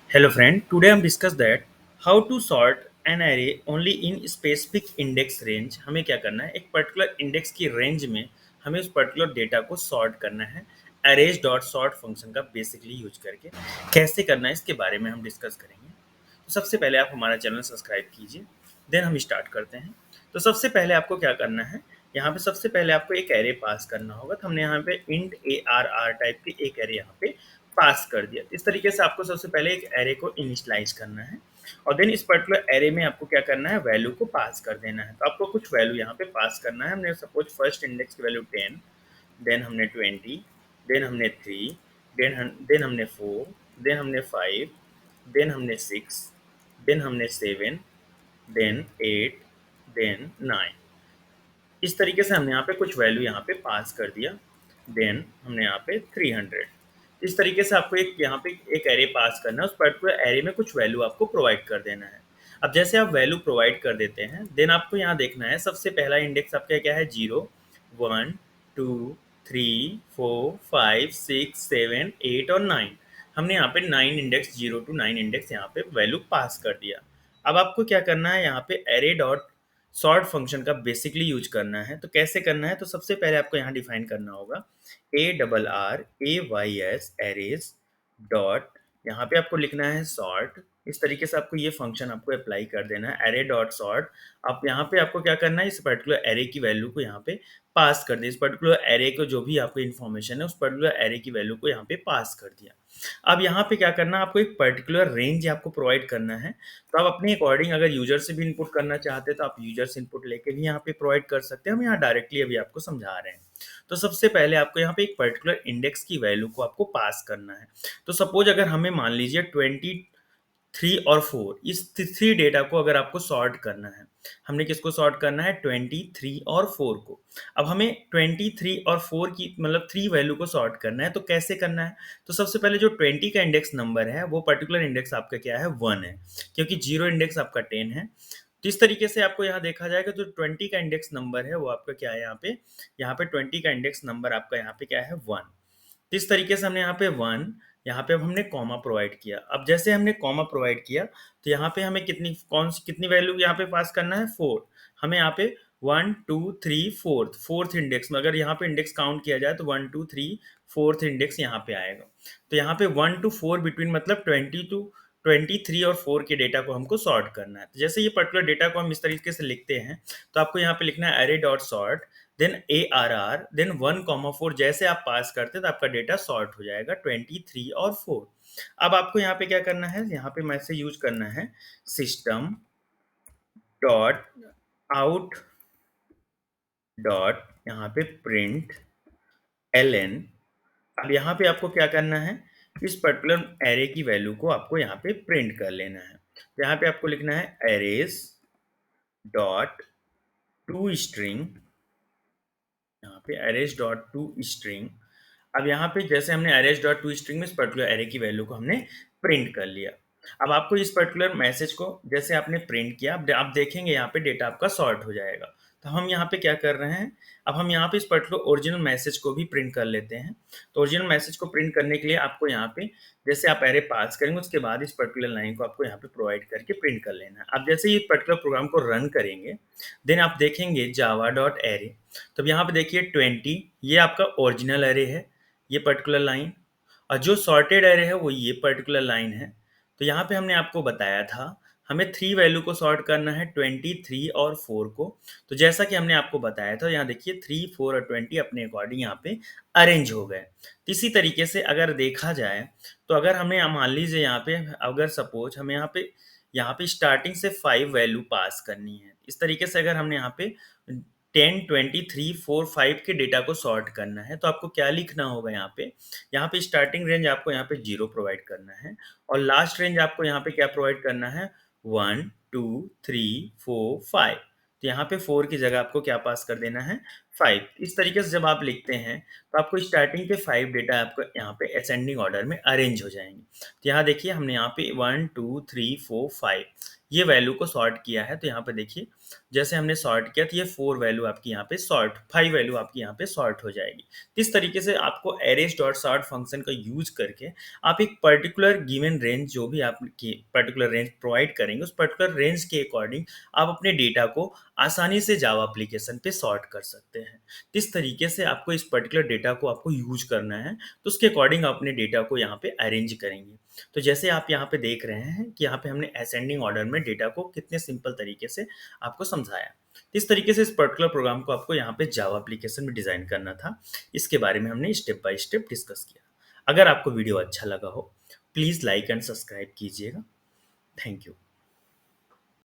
Hello friend, today हम discuss that how to sort an array only in specific index range। हमें क्या करना है, एक पर्टिकुलर इंडेक्स की रेंज में हमें उस पर्टिकुलर डेटा को सॉर्ट करना है अरेज डॉट सॉर्ट फंक्शन का बेसिकली यूज करके। कैसे करना है इसके बारे में हम डिस्कस करेंगे। तो सबसे पहले आप हमारा चैनल सब्सक्राइब कीजिए, देन हम स्टार्ट करते हैं। तो सबसे पहले आपको क्या करना है, यहाँ पे सबसे पहले आपको एक एरे पास करना होगा। तो हमने यहाँ पे int A R R type की एक एरे यहाँ पे पास कर दिया। इस तरीके से आपको सबसे पहले एक एरे को इनिशियलाइज करना है और देन इस पर्टिकुलर एरे में आपको क्या करना है, वैल्यू को पास कर देना है। तो आपको कुछ वैल्यू यहाँ पे पास करना है। हमने सपोज फर्स्ट इंडेक्स की वैल्यू 10, देन हमने 20, देन हमने 3, देन हमने 4, देन हमने 5, देन हमने 6, देन हमने 7, देन 8, देन 9। इस तरीके से हमने यहाँ पे कुछ वैल्यू यहाँ पे पास कर दिया। देन हमने यहाँ पे 300। इस तरीके से आपको एक यहाँ पे एक एरे पास करना है, उस पर्टिकुलर एरे में कुछ वैल्यू आपको प्रोवाइड कर देना है। अब जैसे आप वैल्यू प्रोवाइड कर देते हैं, देन आपको यहाँ देखना है सबसे पहला इंडेक्स आपका क्या है, 0, 1, 2, 3, 4, 5, 6, 7, 8 और 9। हमने यहाँ पे 9 इंडेक्स, 0 to 9 इंडेक्स यहाँ पे वैल्यू पास कर दिया। अब आपको क्या करना है, यहाँ पे एरे डॉट सॉर्ट फंक्शन का बेसिकली यूज करना है। तो कैसे करना है, तो सबसे पहले आपको यहाँ डिफाइन करना होगा ARRAYS एरेज डॉट, यहाँ पे आपको लिखना है सॉर्ट। इस तरीके से आपको ये फंक्शन आपको अप्लाई कर देना है, एरे डॉट सॉर्ट। आप यहाँ पे आपको क्या करना है, इस पर्टिकुलर एरे की वैल्यू को यहाँ पे पास कर दिया। इस पर्टिकुलर एरे को जो भी आपको इन्फॉर्मेशन है उस पर्टिकुलर एरे की वैल्यू को यहाँ पे पास कर दिया। अब यहाँ पे क्या करना है, आपको एक पर्टिकुलर रेंज आपको प्रोवाइड करना है। तो आप अपने अकॉर्डिंग अगर यूजर से भी इनपुट करना चाहते हैं तो आप यूजर से इनपुट लेके भी यहाँ पे प्रोवाइड कर सकते हैं। हम यहाँ डायरेक्टली अभी आपको समझा रहे हैं। तो सबसे पहले आपको यहाँ पे एक पर्टिकुलर इंडेक्स की वैल्यू को आपको पास करना है। तो सपोज अगर हमें मान लीजिए 23 और 4, इस थ्री डेटा को अगर आपको सॉर्ट करना है, हमने किसको सॉर्ट करना है, 23 और 4 को। अब हमें 23 और 4 की मतलब 3 वैल्यू को सॉर्ट करना है। तो कैसे करना है, तो सबसे पहले जो 20 का इंडेक्स नंबर है वो पर्टिकुलर इंडेक्स आपका क्या है, 1 है, क्योंकि 0 इंडेक्स आपका 10 है। तो इस तरीके से आपको यहाँ देखा जाएगा, जो 20 का इंडेक्स नंबर है वो आपका क्या है, यहाँ पे 20 का इंडेक्स नंबर आपका यहाँ पे क्या है, 1। तो इस तरीके से हमने यहाँ पे 1, यहाँ पे अब हमने कॉमा प्रोवाइड किया। अब जैसे हमने कॉमा प्रोवाइड किया तो यहाँ पे हमें कितनी वैल्यू यहाँ पे पास करना है, 4। हमें यहाँ पे 1, 2, 3, 4 फोर्थ इंडेक्स में अगर यहाँ पे इंडेक्स काउंट किया जाए तो 1, 2, 3 फोर्थ इंडेक्स यहाँ पे आएगा। तो यहाँ पे 1 to 4 बिटवीन मतलब 23 और 4 के डेटा को हमको सॉर्ट करना है। तो जैसे ये पर्टिकुलर डेटा को हम इस तरीके से लिखते हैं, तो आपको यहाँ पे लिखना है array dot sort, then ARR, then 1, 4। जैसे आप पास करते हैं तो आपका डेटा सॉर्ट हो जाएगा 23 और 4। अब आपको यहाँ पे क्या करना है, यहाँ पे मैसेज यूज करना है सिस्टम डॉट आउट डॉट यहाँ पे प्रिंट ln। अब यहाँ पे आपको क्या करना है, इस पर्टिकुलर एरे की वैल्यू को आपको यहाँ पे प्रिंट कर लेना है। तो यहाँ पे आपको लिखना है एरेज डॉट टू स्ट्रिंग, यहाँ पे अरेज डॉट टू स्ट्रिंग। अब यहाँ पे जैसे हमने अरेज डॉट टू स्ट्रिंग में इस पर्टिकुलर एरे की वैल्यू को हमने प्रिंट कर लिया। अब आपको इस पर्टिकुलर मैसेज को जैसे आपने प्रिंट किया, अब आप देखेंगे यहाँ पे डेटा आपका सॉर्ट हो जाएगा। तो हम यहाँ पे क्या कर रहे हैं, अब हम यहाँ पे इस पर्टिकुलर ओरिजिनल मैसेज को भी प्रिंट कर लेते हैं। तो ओरिजिनल मैसेज को प्रिंट करने के लिए आपको यहाँ पे जैसे आप एरे पास करेंगे उसके बाद इस पर्टिकुलर लाइन को आपको यहाँ पे प्रोवाइड करके प्रिंट कर लेना है। अब जैसे ये पर्टिकुलर प्रोग्राम को रन करेंगे, देन आप देखेंगे जावा डॉट एरे। तो यहाँ पे देखिए 20, ये आपका ओरिजिनल एरे है, ये पर्टिकुलर लाइन, और जो सॉर्टेड एरे है वो ये पर्टिकुलर लाइन है। तो यहाँ पे हमने आपको बताया था हमें 3 वैल्यू को सॉर्ट करना है, 23 और 4 को। तो जैसा कि हमने आपको बताया था, यहाँ देखिए 3, 4 और 20 अपने अकॉर्डिंग यहाँ पे अरेंज हो गए। तो इसी तरीके से अगर देखा जाए तो अगर हमें मान लीजिए यहाँ पे अगर सपोज हमें यहाँ पे स्टार्टिंग से 5 वैल्यू पास करनी है, इस तरीके से अगर हमने यहाँ पे 10, 20, 3, 4, 5 के डेटा को सॉर्ट करना है तो आपको क्या लिखना होगा, यहाँ पे स्टार्टिंग रेंज आपको यहाँ पे 0 प्रोवाइड करना है और लास्ट रेंज आपको यहाँ पे क्या प्रोवाइड करना है, 1, 2, 3, 4, 5। तो यहाँ पे 4 की जगह आपको क्या पास कर देना है, 5। इस तरीके से जब आप लिखते हैं तो आपको स्टार्टिंग के 5 डेटा आपको यहाँ पे असेंडिंग ऑर्डर में अरेंज हो जाएंगे। तो यहाँ देखिए हमने यहाँ पे 1, 2, 3, 4, 5 ये वैल्यू को सॉर्ट किया है, तो यहाँ पे देखिए जैसे हमने सॉर्ट किया तो ये 4 वैल्यू आपकी यहाँ पे सॉर्ट 5 वैल्यू आपकी यहाँ पे सॉर्ट हो जाएगी। इस तरीके से आपको अरेज डॉट सॉर्ट फंक्शन का यूज करके आप एक पर्टिकुलर गिवन रेंज, जो भी आप पर्टिकुलर रेंज प्रोवाइड करेंगे, उस पर्टिकुलर रेंज के अकॉर्डिंग आप अपने डेटा को आसानी से जावा एप्लीकेशन पे सॉर्ट कर सकते हैं। इस तरीके से आपको इस पर्टिकुलर डेटा को आपको यूज करना है, तो उसके अकॉर्डिंग आप अपने डेटा को यहाँ पे अरेंज करेंगे। तो जैसे आप यहाँ पे देख रहे हैं कि यहाँ पे हमने असेंडिंग ऑर्डर में डेटा को कितने सिंपल तरीके से आपको समझाया। इस तरीके से इस पर्टिकुलर प्रोग्राम को आपको यहाँ पे जावा एप्लीकेशन में डिजाइन करना था। इसके बारे में हमने स्टेप बाय स्टेप डिस्कस किया। अगर आपको वीडियो अच्छा लगा हो, प्लीज लाइक एंड सब्सक्राइब कीजिएगा। Thank you.